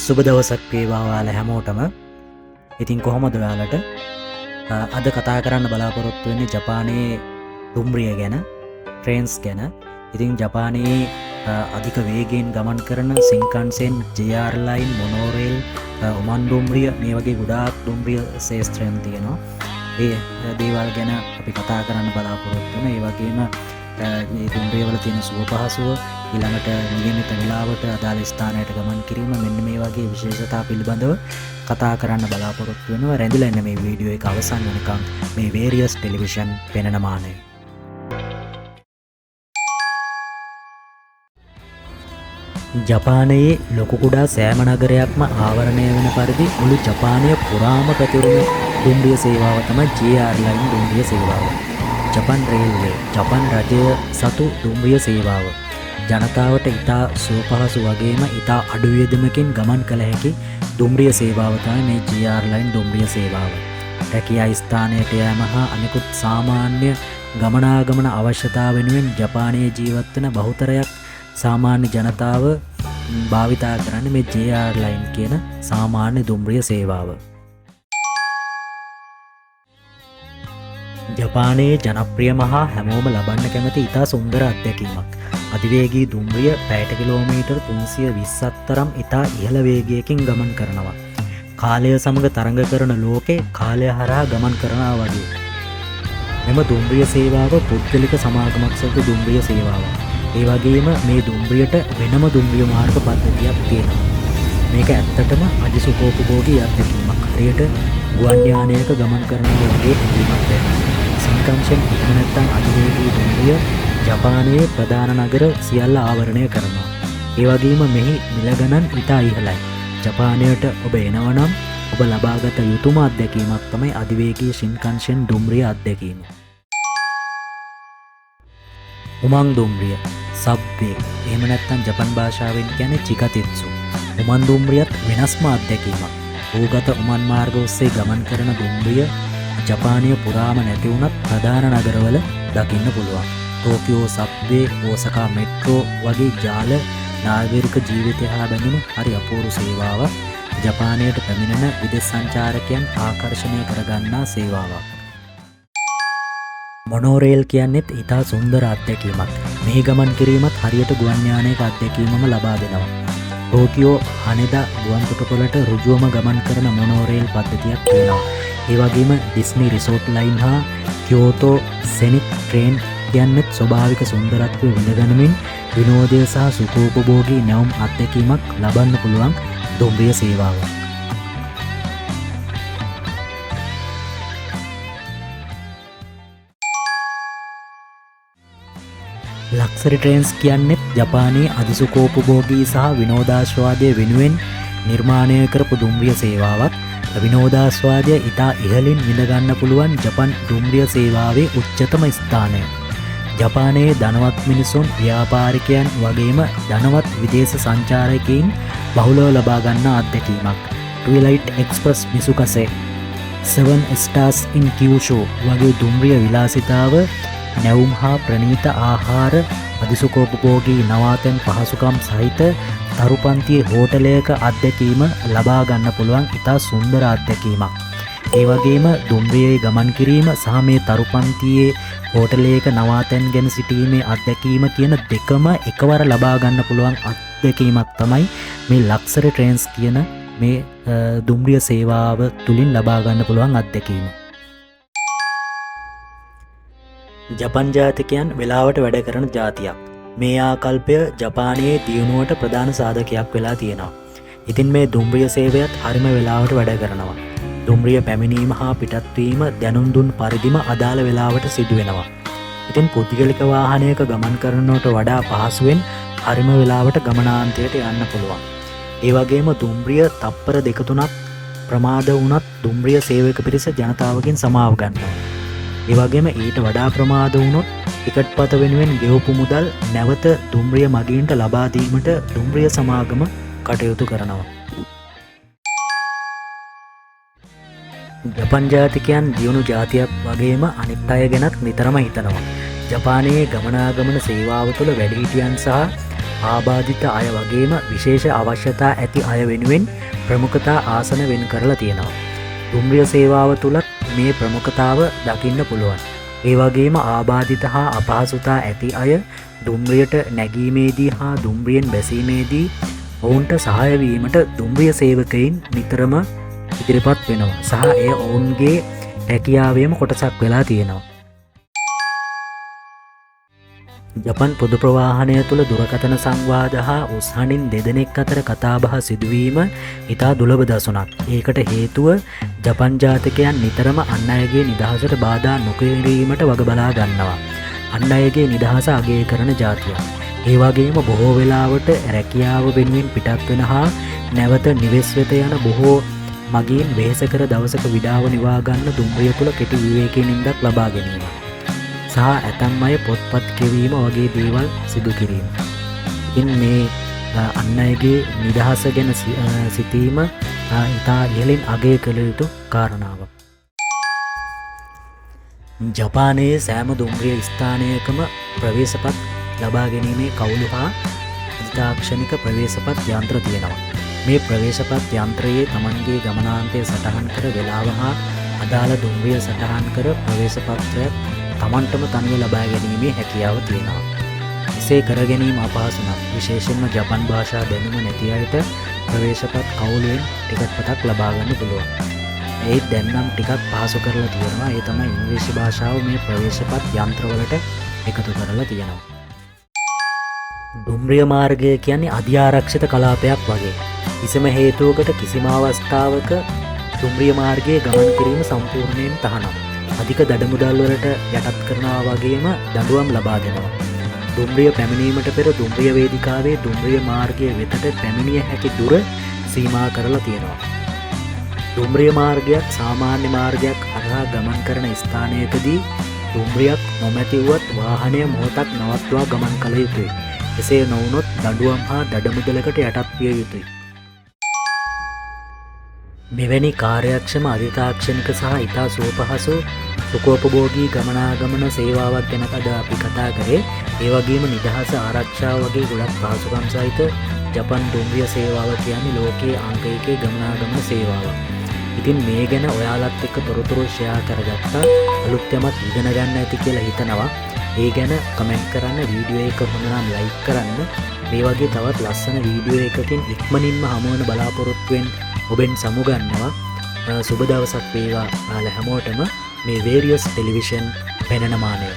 සුබ දවසක් වේවා ඔයාලා හැමෝටම. ඉතින් කොහොමද ඔයාලට? අද කතා කරන්න බලාපොරොත්තු වෙන්නේ ජපානයේ දුම්රිය ගැන, ට්‍රේන්ස් ගැන. ඉතින් ජපානයේ අධික වේගයෙන් ගමන් කරන සින්කන්සෙන්, JR line, මොනෝරේල්, ඔමන් දුම්රිය මේ වගේ ගොඩාක් දුම්රිය ශේෂ්ත්‍රයන් තියෙනවා. ඒ දේවල් ගැන අපි කතා කරන්න බලාපොරොත්තු වෙනවා. ඒ වගේම මේ දුම්රිය වල තියෙන සුව පහසුව, ඊළඟට නියමිත වෙලාවට අදාළ ස්ථානයට ගමන් කිරීම, මෙන්න මේ වගේ විශේෂතා පිළිබඳව කතා කරන්න බලාපොරොත්තු වෙනවා. රැඳිලා ඉන්න මේ වීඩියෝ එක අවසන් වෙනකම් මේ වේරියස් ටෙලිවිෂන් පෙනෙන මානය. ජපානයේ ලොකු කුඩා සෑම නගරයක්ම ආවරණය වෙන පරිදි මුළු ජපානය පුරාම පැතිරුණු දුම්රිය සේවාව තමයි JR line දුම්රිය සේවාව. ජපන් රේල්වේ, ජපන් රජය සතු දුම්රිය සේවාව. ජනතාවට ඉතා සුවපහසු වගේම ඉතා අඩු වියදමකින් ගමන් කළ හැකි දුම්රිය සේවාව තමයි මේ JR line දුම්රිය සේවාව. රැකියා ස්ථානයට යෑම හා අනෙකුත් සාමාන්‍ය ගමනාගමන අවශ්‍යතා වෙනුවෙන් ජපානයේ ජීවත් වන බහුතරයක් සාමාන්‍ය ජනතාව භාවිතා කරන්නේ මේ JR line කියන සාමාන්‍ය දුම්රිය සේවාව. ජපානයේ ජනප්‍රියම හා හැමෝම ලබන්න කැමති ඉතා සුන්දර අත්දැකීමක්. අධිවේගී දුම්රිය පැයට කිලෝමීටර් 320ක් තරම් ඉතා ඉහළ වේගයකින් ගමන් කරනවා. කාලය සමග තරඟ කරන ලෝකේ කාලය හරහා ගමන් කරනවා වගේ. මෙම දුම්රිය සේවාව පුද්ගලික සමාගමක් සතු දුම්රිය සේවාව. ඒ වගේම මේ දුම්රියට වෙනම දුම්රිය මාර්ග පද්ධතියක් තියෙනවා. මේක ඇත්තටම අධිසුඛෝපභෝගී අත්දැකීමක්. හරියට ගුවන් යානයක ගමන් කරනවා වගේ හැඟීමක් දැනෙනවා. සින්කන්සෙන් එහෙම නැත්නම් අධිවේගී දුම්රිය ජපානයේ ප්‍රධාන නගර සියල්ල ආවරණය කරනවා. ඒ වගේම මෙහි මිල ගණන් ඉතා ඉහළයි. ජපානයට ඔබ එනවා නම් ඔබ ලබාගත යුතුම අත්දැකීමක් තමයි අධිවේගී ශින්කන්ෂෙන් දුම්රිය අත්දැකීම. උමන් දුම්රිය, සබ්වේ, එහෙම නැත්නම් ජපන් භාෂාවෙන් කියන්නේ චිකතිත්සු. උමන් දුම්රියත් වෙනස්ම අත්දැකීමක්. භූගත උමන් මාර්ග ඔස්සේ ගමන් කරන දුම්රිය ජපානය පුරාම නැති වුණත් ප්‍රධාන නගරවල දකින්න පුළුවන්. ටෝකියෝ සබ්වේ, ඕසකා මෙට්‍රෝ වගේ ජාල නාගරික ජීවිතය හා බැඳුණු හරි අපූර්ව සේවාවක්. ජපානයට පැමිණෙන විදේශ සංචාරකයන් ආකර්ෂණය කරගන්නා සේවාවක්. මොනෝරේල් කියන්නෙත් ඉතා සුන්දර අත්දැකීමක්. මේ ගමන් කිරීමත් හරියට ගුවන් යානයක අත්දැකීමම ලබා දෙනවා. ටෝකියෝ හනෙදා ගුවන් තොටුපළට ඍජුවම ගමන් කරන මොනෝරේල් පද්ධතියක් තියෙනවා. ඒ වගේම ඩිස්නි රිසෝට් ලයින් හා කියෝතෝ සෙනික් ට්‍රේන් කියන්නෙත් ස්වභාවික සුන්දරත්වය විඳගනිමින් විනෝදය සහ සුඛෝපභෝගී නැවුම් අත්දැකීමක් ලබන්න පුළුවන් දුම්රිය සේවාවක්. ලක්සරි ට්‍රේන්ස් කියන්නෙත් ජපානයේ අධිසුඛෝපභෝගී සහ විනෝදාස්වාදය වෙනුවෙන් නිර්මාණය කරපු දුම්රිය සේවාවක්. විනෝදාස්වාදය ඉතා ඉහළින් විඳගන්න පුළුවන් ජපන් දුම්රිය සේවාවේ උච්චතම ස්ථානය. ජපානයේ ධනවත් මිනිසුන්, ව්‍යාපාරිකයන් වගේම ධනවත් විදේශ සංචාරකයින් බහුලව ලබා ගන්නා අත්දැකීමක්. ට්විලයිට් එක්ස්ප්‍රස් මිසුකසේ, 7 ස්ටාර්ස් ඉන් කියුෂෝ වගේ දුම්රිය විලාසිතාව, නැවුම් හා ප්‍රණීත ආහාර, අධිසුඛෝපභෝගී නවාතැන් පහසුකම් සහිත තරුපන්තියේ හෝටලයක අත්දැකීම ලබා ගන්න පුළුවන් ඉතා සුන්දර අත්දැකීමක්. ඒ වගේම දුම්රියේ ගමන් කිරීම සහ මේ තරුපන්තියේ හෝටලයක නවාතැන් ගැන සිටීමේ අත්දැකීම කියන දෙකම එකවර ලබා ගන්න පුළුවන් අත්දැකීමක් තමයි මේ ලක්සරි ට්‍රේන්ස් කියන මේ දුම්රිය සේවාව තුලින් ලබා ගන්න පුළුවන් අත්දැකීම. ජපන් ජාතිකයන් වෙලාවට වැඩ කරන ජාතියක්. මේ ආකල්පය ජපානයේ දියුණුවට ප්‍රධාන සාධකයක් වෙලා තියෙනවා. ඉතින් මේ දුම්රිය සේවයත් හරිම වෙලාවට වැඩ කරනවා. දුම්රිය පැමිණීම හා පිටත්වීම දැනුම් දුන් පරිදිම අදාළ වෙලාවට සිදු වෙනවා. ඉතින් පුද්ගලික වාහනයක ගමන් කරනවට වඩා පහසුවෙන් හරිම වෙලාවට ගමනාන්තයට යන්න පුළුවන්. ඒ වගේම දුම්රිය තප්පර 2-3ක් ප්‍රමාද වුණත් දුම්රිය සේවක පිරිස ජනතාවගෙන් සමාව ගන්නවා. ඒ වගේම ඊට වඩා ප්‍රමාද වුණොත් ටිකට් පත වෙනුවෙන් ගෙවපු මුදල් නැවත දුම්රිය මගීන්ට ලබා දීමට දුම්රිය සමාගම කටයුතු කරනවා. ජපන් ජාතිකයන් දියුණු ජාතියක් වගේම අනිත් අය ගැනත් නිතරම හිතනවා. ජපානයේ ගමනාගමන සේවාව තුළ වැඩිහිටියන් සහ ආබාධිත අය වගේම විශේෂ අවශ්‍යතා ඇති අය වෙනුවෙන් ප්‍රමුඛතා ආසන වෙන් කරලා තියෙනවා. දුම්රිය සේවාව තුළත් මේ ප්‍රමුඛතාව දකින්න පුළුවන්. ඒ වගේම ආබාධිත හා අපහසුතා ඇති අය දුම්රියට නැගීමේදී හා දුම්රියෙන් බැසීමේදී ඔවුන්ට සහයවීමට දුම්රිය සේවකයින් නිතරම ඉදිරිපත් වෙනවා. සහ එය ඔවුන්ගේ රැකියාවේම කොටසක් වෙලා තියෙනවා. ජපන් පොදු ප්‍රවාහනය තුළ දුරකථන සංවාද හා උස්හනින් දෙදෙනෙක් අතර කතාබහ සිදුවීම ඉතා දුලබ දසුනක්. ඒකට හේතුව ජපන් ජාතිකයන් නිතරම අන් අයගේ නිදහසට බාධා නොකිරීමට වග බලා ගන්නවා. අන් අයගේ නිදහස අගය කරන ජාතියක්. ඒ වගේම බොහෝ වෙලාවට රැකියාව වෙනුවෙන් පිටත් වෙන හා නැවත නිවෙස් වෙත යන බොහෝ මගින් වෙහෙස කර දවසක විඩාව නිවා ගන්න දුම්රිය තුළ කෙටි විවේකී නිින්දක් ලබා ගැනීම. සහ ඇතම් අය පොත්පත් කියවීම වගේ දේවල් සිදු කිරීම. ඉතින් මේ අන් අයගේ නිදහස ගැන සිතීම ඉතා ඉහළින් අගය කළ යුතු කාරණාවක්. ජපානයේ සෑම දුම්රිය ස්ථානයකම ප්‍රවේශපත් ලබා ගැනීමේ කවුළු හා තාක්ෂණික ප්‍රවේශපත් යන්ත්‍ර තියෙනවා. මේ ප්‍රවේශපත් යන්ත්‍රයේ තමන්ගේ ගමනාන්තය සටහන් කර වෙලාව හා අදාළ දුම්රිය සටහන් කර ප්‍රවේශපත්‍රයක් තමන්ටම තනිව ලබා ගැනීමේ හැකියාව තියෙනවා. එසේ කර ගැනීම අපහසු නම් විශේෂයෙන්ම ජපන් භාෂා දැනුම නැති අයට ප්‍රවේශපත් කවුලෙන් ටිකට් පතක් ලබා ගන්න පුළුවන්. ඒත් දැන් නම් ටිකක් පහසු කරලා තියෙනවා. ඒ තමයි ඉංග්‍රීසි භාෂාව මේ ප්‍රවේශපත් යන්ත්‍රවලට එකතු කරලා තියෙනවා. දුම්රිය මාර්ගය කියන්නේ අධ්‍යාරක්ෂිත කලාපයක් වගේ. කිසිම හේතුවකට කිසිම අවස්ථාවක දුම්රිය මාර්ගයේ ගමන් කිරීම සම්පූර්ණයෙන් තහනම්. අධික දඩමුදල් වලට යටත් කරනවා වගේම දඬුවම් ලබා දෙනවා. දුම්රිය පැමිණීමට පෙර දුම්රිය වේදිකාවේ දුම්රිය මාර්ගය වෙතට පැමිණිය හැකි දුර සීමා කරලා තියෙනවා. දුම්රිය මාර්ගයක් සාමාන්‍ය මාර්ගයක් හරහා ගමන් කරන ස්ථානයකදී දුම්රියක් නොමැතිවුවත් වාහනය මොහොතක් නවත්වා ගමන් කළ යුතුයි. එසේ නොවුනොත් දඬුවම් හා දඩමුදලකට යටත් විය යුතුයි. මෙවැනි කාර්යක්ෂම අධිතාක්ෂණික සහ ඉතා සුවපහසු සුඛෝපභෝගී ගමනාගමන සේවාවක් ගැන අද අපි කතා කරේ. ඒ වගේම නිදහස ආරක්ෂාව වගේ ගොඩක් පහසුකම් සහිත ජපන් දුම්රිය සේවාව කියන්නේ ලෝකයේ අංක 1 ගමනාගමන සේවාවක්. ඉතින් මේ ගැන ඔයාලත් එක්ක තොරතුරු ෂෙයා කරගත්තා. අලුත් යමක් ඉගෙන ගන්න ඇති කියලා හිතනවා. ඒ ගැන කමෙන්ට් කරන්න, වීඩියෝ එක හොඳ නම් ලයික් කරන්න. මේ වගේ තවත් ලස්සන වීඩියෝ එකකින් ඉක්මනින්ම හමු වෙන බලාපොරොත්තුවෙන් ඔබෙන් සමුගන්නවා. සුබ දවසක් වේවා ඔයාලා හැමෝටම. මේ වේරියස් ටෙලිවිෂන් පෙනෙන මානය